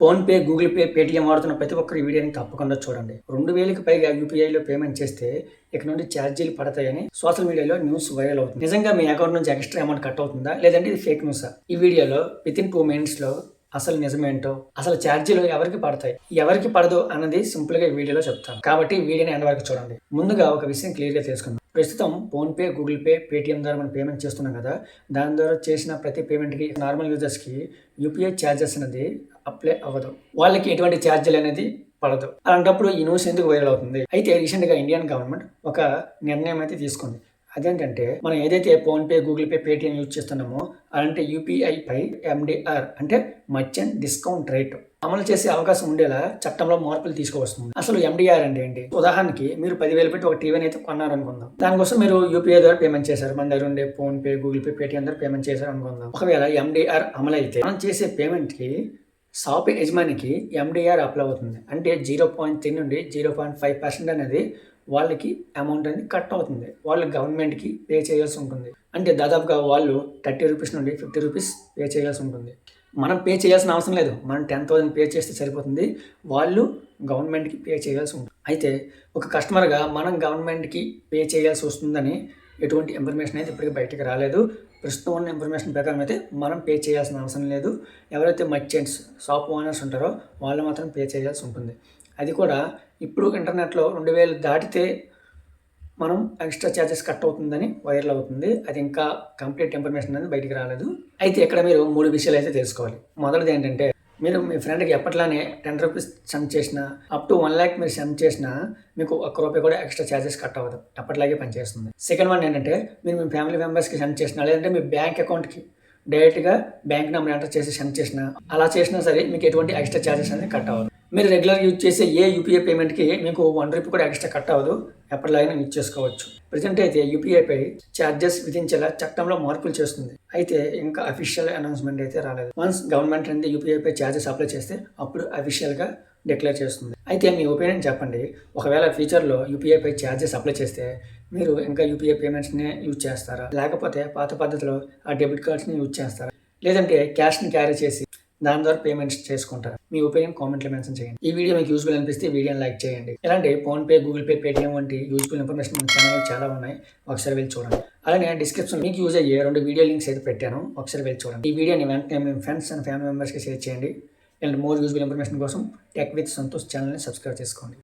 PhonePe, Google pay, Paytm వాడుతున్న ప్రతి ఒక్కరు ఈ వీడియోని తప్పకుండా చూడండి. 2000కి పైగా యూపీఐలో పేమెంట్ చేస్తే ఇక నుండి ఛార్జీలు పడతాయని సోషల్ మీడియాలో న్యూస్ వైరల్ అవుతుంది. నిజంగా మీ అకౌంట్ నుంచి ఎక్స్ట్రా అమౌంట్ కట్ అవుతుందా? లేదంటే ఇది ఫేక్ న్యూసా? ఈ వీడియోలో వితిన్ 2 మినిట్స్‌లో అసలు నిజమేంటో, అసలు ఛార్జీలు ఎవరికి పడతాయి, ఎవరికి పడదు అన్నది సింపుల్‌గా ఈ వీడియోలో చెప్తాను. కాబట్టి వీడియోని ఎండ్ వరకు చూడండి. ముందుగా ఒక విషయం క్లియర్‌గా తెలుసుకుందాం. ప్రస్తుతం ఫోన్‌పే, గూగుల్ పే, పేటీఎం ద్వారా మనం పేమెంట్ చేస్తున్నాం కదా! దాని ద్వారా చేసిన ప్రతి పేమెంట్‌కి నార్మల్ యూజర్స్‌కి యూపీఐ ఛార్జెస్ అనేది అప్లై అవ్వదు. వాళ్ళకి ఎటువంటి ఛార్జీలు అనేది పడదు. అలాంటప్పుడు ఈ న్యూస్ ఎందుకు వైరల్ అవుతుంది? అయితే రీసెంట్‌గా ఇండియన్ గవర్నమెంట్ ఒక నిర్ణయం అయితే తీసుకుంది. అదేంటంటే మనం ఏదైతే PhonePe, Google pay, Paytm use చేస్తున్నామో అలాంటి యూపీఐ పై ఎండిఆర్ అంటే మర్చెంట్ డిస్కౌంట్ రేట్ అమలు చేసే అవకాశం ఉండేలా చట్టంలో మార్పులు తీసుకువస్తుంది. అసలు ఎండిఆర్ అంటే ఏంటి? ఉదాహరణకి మీరు 10,000 పెట్టి ఒక టీవీని అయితే కొన్నారనుకుందాం. దానికోసం మీరు యూపీఐ ద్వారా పేమెంట్ చేశారు. మన దగ్గర ఉండే ఫోన్‌పే, గూగుల్ పే, పేటీఎం ద్వారా పేమెంట్ చేశారు అనుకుందాం. ఒకవేళ ఎండిఆర్ అమలు అయితే మనం చేసే పేమెంట్‌కి షాప్ యజమానికి ఎండిఆర్ అప్లై అవుతుంది. అంటే 0.3 నుండి 0.5% అనేది వాళ్ళకి అమౌంట్ అనేది కట్ అవుతుంది. వాళ్ళు గవర్నమెంట్‌కి పే చేయాల్సి ఉంటుంది. అంటే దాదాపుగా వాళ్ళు 30 రూపీస్ నుండి 50 రూపీస్ పే చేయాల్సి ఉంటుంది. మనం పే చేయాల్సిన అవసరం లేదు. మనం 10,000 పే చేస్తే సరిపోతుంది. వాళ్ళు గవర్నమెంట్‌కి పే చేయాల్సి ఉంటుంది. అయితే ఒక కస్టమర్‌గా మనం గవర్నమెంట్‌కి పే చేయాల్సి వస్తుందని ఎటువంటి ఇన్ఫర్మేషన్ అయితే ఇప్పటికి బయటకు రాలేదు. ప్రస్తుతం ఉన్న ఇన్ఫర్మేషన్ ప్రకారం అయితే మనం పే చేయాల్సిన అవసరం లేదు. ఎవరైతే మర్చెంట్స్, షాప్ ఓనర్స్ ఉంటారో వాళ్ళు మాత్రం పే చేయాల్సి ఉంటుంది. అది కూడా ఇప్పుడు ఇంటర్నెట్‌లో 2000 దాటితే మనం ఎక్స్ట్రా ఛార్జెస్ కట్ అవుతుందని వైరల్ అవుతుంది. అది ఇంకా కంప్లీట్ ఇన్ఫర్మేషన్ అనేది బయటికి రాలేదు. అయితే ఇక్కడ మీరు 3 విషయాలు అయితే తెలుసుకోవాలి. మొదటిది ఏంటంటే మీరు మీ ఫ్రెండ్‌కి ఎప్పట్లానే 10 రూపీస్ సెండ్ చేసినా, అప్ టు 1,00,000 మీరు సెండ్ చేసినా మీకు ఒక్క రూపాయి కూడా ఎక్స్ట్రా ఛార్జెస్ కట్ అవ్వదు. ఎప్పటిలాగే పనిచేస్తుంది. సెకండ్ వన్ ఏంటంటే మీరు మీ ఫ్యామిలీ మెంబర్స్‌కి సెండ్ చేసినా, లేదంటే మీ బ్యాంక్ అకౌంట్‌కి డైరెక్ట్‌గా బ్యాంక్ నెంబర్ ఎంటర్ చేసి సెండ్ చేసినా, అలా చేసినా సరే మీకు ఎటువంటి ఎక్స్ట్రా ఛార్జెస్ అనేది కట్ అవ్వదు. మీరు రెగ్యులర్ యూజ్ చేసే ఏ యూపీఐ పేమెంట్‌కి మీకు 1 రూపీ కూడా ఎక్స్ట్రా కట్ అవ్వదు. ఎప్పటిలాగానే యూజ్ చేసుకోవచ్చు. ప్రెజెంట్ అయితే యూపీఐపై ఛార్జెస్ విధించేలా చట్టంలో మార్పులు చేస్తుంది. అయితే ఇంకా అఫీషియల్ అనౌన్స్‌మెంట్ అయితే రాలేదు. వన్స్ గవర్నమెంట్ అనేది యూపీఐపై ఛార్జెస్ అప్లై చేస్తే అప్పుడు అఫీషియల్‌గా డిక్లేర్ చేస్తుంది. అయితే మీ ఒపీనియన్ చెప్పండి. ఒకవేళ ఫ్యూచర్‌లో యూపీఐపై ఛార్జెస్ అప్లై చేస్తే మీరు ఇంకా యూపీఐ పేమెంట్స్‌నే యూజ్ చేస్తారా? లేకపోతే పాత పద్ధతిలో ఆ డెబిట్ కార్డ్స్‌ని యూజ్ చేస్తారా? లేదంటే క్యాష్‌ని క్యారీ చేసి దాని ద్వారా పేమెంట్స్ చేసుకుంటారు. మీ ఒపీనియన్ కామెంట్లో మెన్షన్ చేయండి. ఈ వీడియో మీకు యూజ్ఫుల్ అనిపిస్తే వీడియోని లైక్ చేయండి. ఇలాంటి ఫోన్‌పే, గూగుల్ పే, పేటీఎం వంటి యూజ్ఫుల్ ఇన్ఫర్మేషన్ మన ఛానల్లో చాలా ఉన్నాయి. ఒకసారి వెళ్ళి చూడండి. అలానే డిస్క్రిప్షన్ మీకు యూజ్ అయ్యే 2 వీడియో లింక్స్ అయితే పెట్టాను. ఒకసారి వెళ్ళి చూడండి. ఈ వీడియోని వెంటనే మీ ఫ్రెండ్స్ అండ్ ఫ్యామిలీ మెంబర్స్కి షేర్ చేయండి. ఇలాంటి మోర్ యూజ్ఫుల్ ఇన్ఫర్మేషన్ కోసం టెక్ విత్ సంతోష్ ఛానల్ని సబ్స్క్రైబ్ చేసుకోండి.